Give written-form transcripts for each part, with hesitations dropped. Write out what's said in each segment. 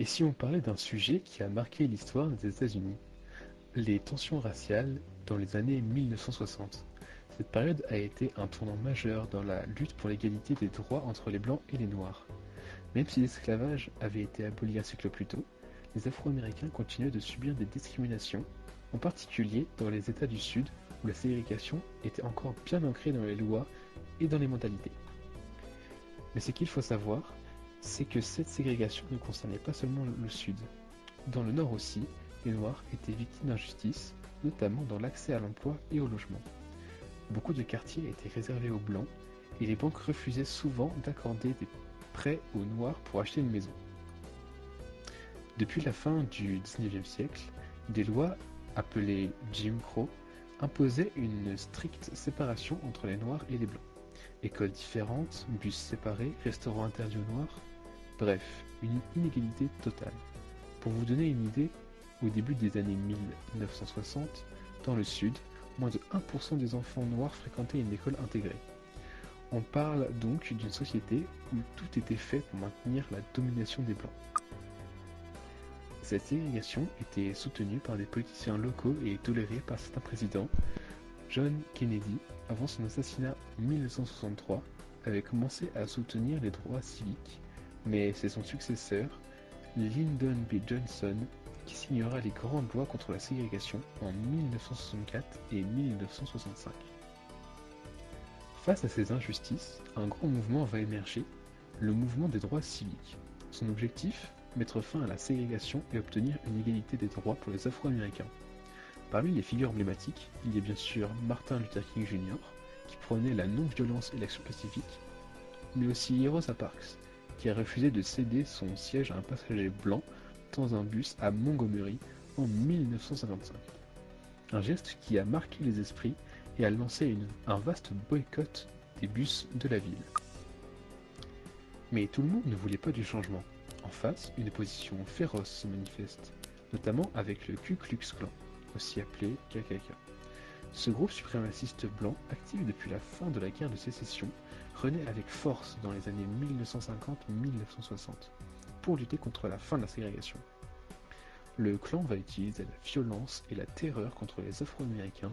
Et si on parlait d'un sujet qui a marqué l'histoire des États-Unis, les tensions raciales dans les années 1960. Cette période a été un tournant majeur dans la lutte pour l'égalité des droits entre les Blancs et les Noirs. Même si l'esclavage avait été aboli un siècle plus tôt, les Afro-Américains continuaient de subir des discriminations, en particulier dans les États du Sud où la ségrégation était encore bien ancrée dans les lois et dans les mentalités. Mais ce qu'il faut savoir, c'est que cette ségrégation ne concernait pas seulement le Sud. Dans le Nord aussi, les Noirs étaient victimes d'injustices, notamment dans l'accès à l'emploi et au logement. Beaucoup de quartiers étaient réservés aux Blancs et les banques refusaient souvent d'accorder des prêts aux Noirs pour acheter une maison. Depuis la fin du XIXe siècle, des lois, appelées Jim Crow, imposaient une stricte séparation entre les Noirs et les Blancs. Écoles différentes, bus séparés, restaurants interdits aux Noirs, bref, une inégalité totale. Pour vous donner une idée, au début des années 1960, dans le Sud, moins de 1% des enfants noirs fréquentaient une école intégrée. On parle donc d'une société où tout était fait pour maintenir la domination des Blancs. Cette ségrégation était soutenue par des politiciens locaux et tolérée par certains présidents. John Kennedy, avant son assassinat en 1963, avait commencé à soutenir les droits civiques, mais c'est son successeur, Lyndon B. Johnson, qui signera les grandes lois contre la ségrégation en 1964 et 1965. Face à ces injustices, un grand mouvement va émerger, le mouvement des droits civiques. Son objectif, mettre fin à la ségrégation et obtenir une égalité des droits pour les Afro-Américains. Parmi les figures emblématiques, il y a bien sûr Martin Luther King Jr., qui prônait la non-violence et l'action pacifique, mais aussi Rosa Parks, qui a refusé de céder son siège à un passager blanc dans un bus à Montgomery en 1955. Un geste qui a marqué les esprits et a lancé un vaste boycott des bus de la ville. Mais tout le monde ne voulait pas du changement. En face, une opposition féroce se manifeste, notamment avec le Ku Klux Klan, aussi appelé KKK. Ce groupe suprémaciste blanc, actif depuis la fin de la guerre de sécession, renaît avec force dans les années 1950-1960 pour lutter contre la fin de la ségrégation. Le clan va utiliser la violence et la terreur contre les Afro-Américains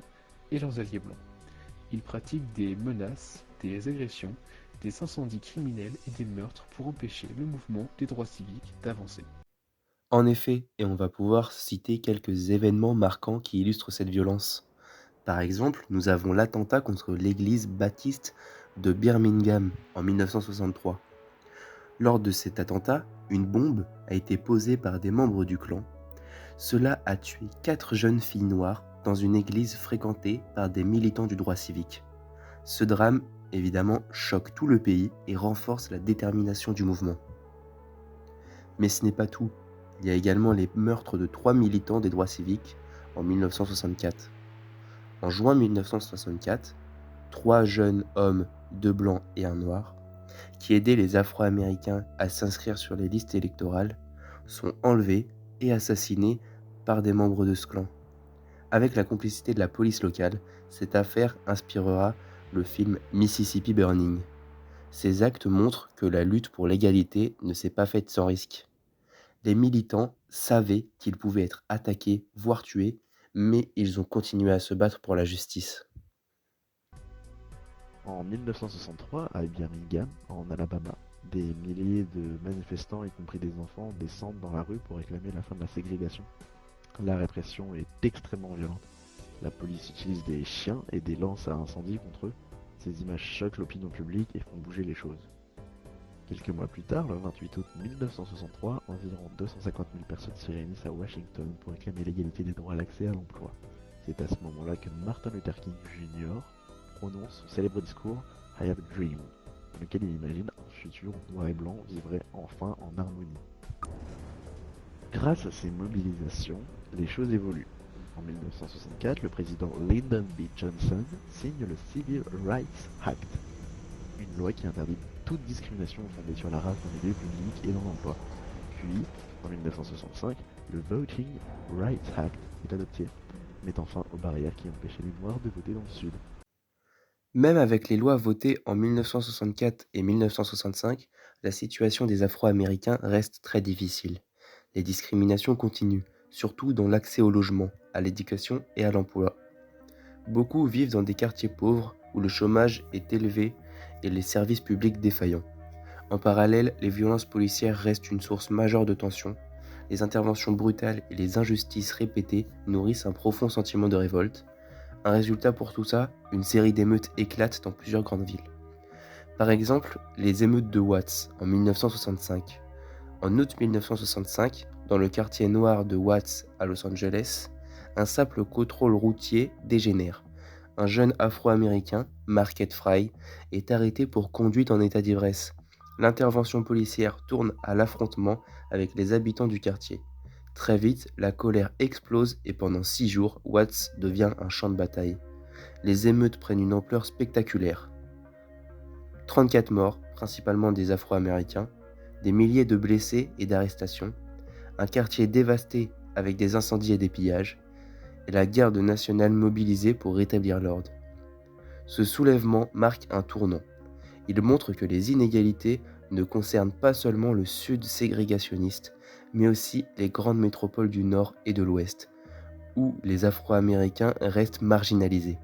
et leurs alliés blancs. Il pratique des menaces, des agressions, des incendies criminels et des meurtres pour empêcher le mouvement des droits civiques d'avancer. En effet, et on va pouvoir citer quelques événements marquants qui illustrent cette violence. Par exemple, nous avons l'attentat contre l'église baptiste de Birmingham en 1963. Lors de cet attentat, une bombe a été posée par des membres du clan. Cela a tué 4 jeunes filles noires dans une église fréquentée par des militants du droit civique. Ce drame, évidemment, choque tout le pays et renforce la détermination du mouvement. Mais ce n'est pas tout. Il y a également les meurtres de 3 militants des droits civiques en 1964. En juin 1964, 3 jeunes hommes, 2 blancs et un noir, qui aidaient les Afro-Américains à s'inscrire sur les listes électorales, sont enlevés et assassinés par des membres de ce clan. Avec la complicité de la police locale, cette affaire inspirera le film Mississippi Burning. Ces actes montrent que la lutte pour l'égalité ne s'est pas faite sans risque. Les militants savaient qu'ils pouvaient être attaqués, voire tués, mais ils ont continué à se battre pour la justice. En 1963, à Birmingham, en Alabama, des milliers de manifestants, y compris des enfants, descendent dans la rue pour réclamer la fin de la ségrégation. La répression est extrêmement violente. La police utilise des chiens et des lances à incendie contre eux. Ces images choquent l'opinion publique et font bouger les choses. Quelques mois plus tard, le 28 août 1963, environ 250 000 personnes se réunissent à Washington pour réclamer l'égalité des droits à l'accès à l'emploi. C'est à ce moment-là que Martin Luther King Jr. prononce son célèbre discours I Have a Dream, dans lequel il imagine un futur où noir et blanc vivraient enfin en harmonie. Grâce à ces mobilisations, les choses évoluent. En 1964, le président Lyndon B. Johnson signe le Civil Rights Act, une loi qui interdit toute discrimination fondée sur la race dans les lieux publics et dans l'emploi. Puis, en 1965, le Voting Rights Act est adopté, mettant fin aux barrières qui empêchaient les Noirs de voter dans le Sud. Même avec les lois votées en 1964 et 1965, la situation des Afro-Américains reste très difficile. Les discriminations continuent, surtout dans l'accès au logement, à l'éducation et à l'emploi. Beaucoup vivent dans des quartiers pauvres où le chômage est élevé et les services publics défaillants. En parallèle, les violences policières restent une source majeure de tension. Les interventions brutales et les injustices répétées nourrissent un profond sentiment de révolte. Un résultat pour tout ça, une série d'émeutes éclate dans plusieurs grandes villes. Par exemple, les émeutes de Watts en 1965. En août 1965, dans le quartier noir de Watts à Los Angeles, un simple contrôle routier dégénère. Un jeune afro-américain, Marquette Fry, est arrêté pour conduite en état d'ivresse. L'intervention policière tourne à l'affrontement avec les habitants du quartier. Très vite, la colère explose et pendant 6 jours, Watts devient un champ de bataille. Les émeutes prennent une ampleur spectaculaire. 34 morts, principalement des Afro-Américains, des milliers de blessés et d'arrestations, un quartier dévasté avec des incendies et des pillages, et la garde nationale mobilisée pour rétablir l'ordre. Ce soulèvement marque un tournant. Il montre que les inégalités ne concernent pas seulement le sud ségrégationniste, mais aussi les grandes métropoles du nord et de l'ouest, où les Afro-Américains restent marginalisés.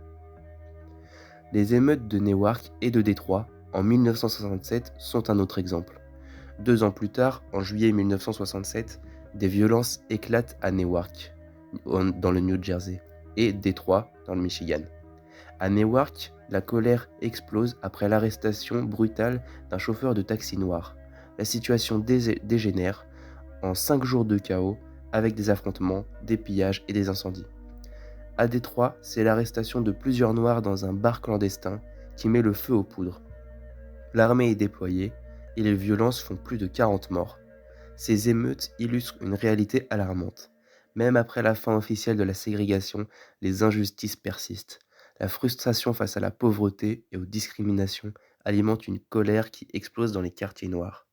Les émeutes de Newark et de Détroit, en 1967, sont un autre exemple. 2 ans plus tard, en juillet 1967, des violences éclatent à Newark, dans le New Jersey, et Détroit, dans le Michigan. À Newark, la colère explose après l'arrestation brutale d'un chauffeur de taxi noir. La situation dégénère en 5 jours de chaos, avec des affrontements, des pillages et des incendies. À Détroit, c'est l'arrestation de plusieurs Noirs dans un bar clandestin qui met le feu aux poudres. L'armée est déployée et les violences font plus de 40 morts. Ces émeutes illustrent une réalité alarmante. Même après la fin officielle de la ségrégation, les injustices persistent. La frustration face à la pauvreté et aux discriminations alimente une colère qui explose dans les quartiers noirs.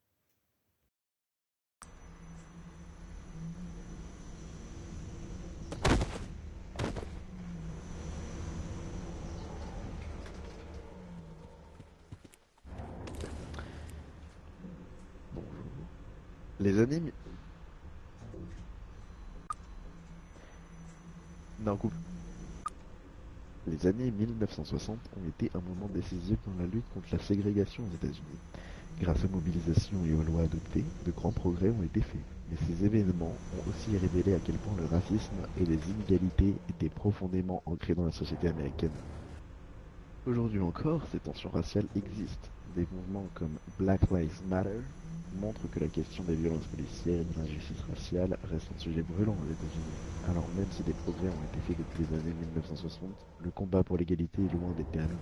Bonjour. Les années... Non, coupe. Les années 1960 ont été un moment décisif dans la lutte contre la ségrégation aux États-Unis. Grâce aux mobilisations et aux lois adoptées, de grands progrès ont été faits. Mais ces événements ont aussi révélé à quel point le racisme et les inégalités étaient profondément ancrés dans la société américaine. Aujourd'hui encore, ces tensions raciales existent. Des mouvements comme Black Lives Matter montrent que la question des violences policières et de l'injustice raciale reste un sujet brûlant aux États-Unis. Alors même si des progrès ont été faits depuis les années 1960, le combat pour l'égalité est loin d'être terminé.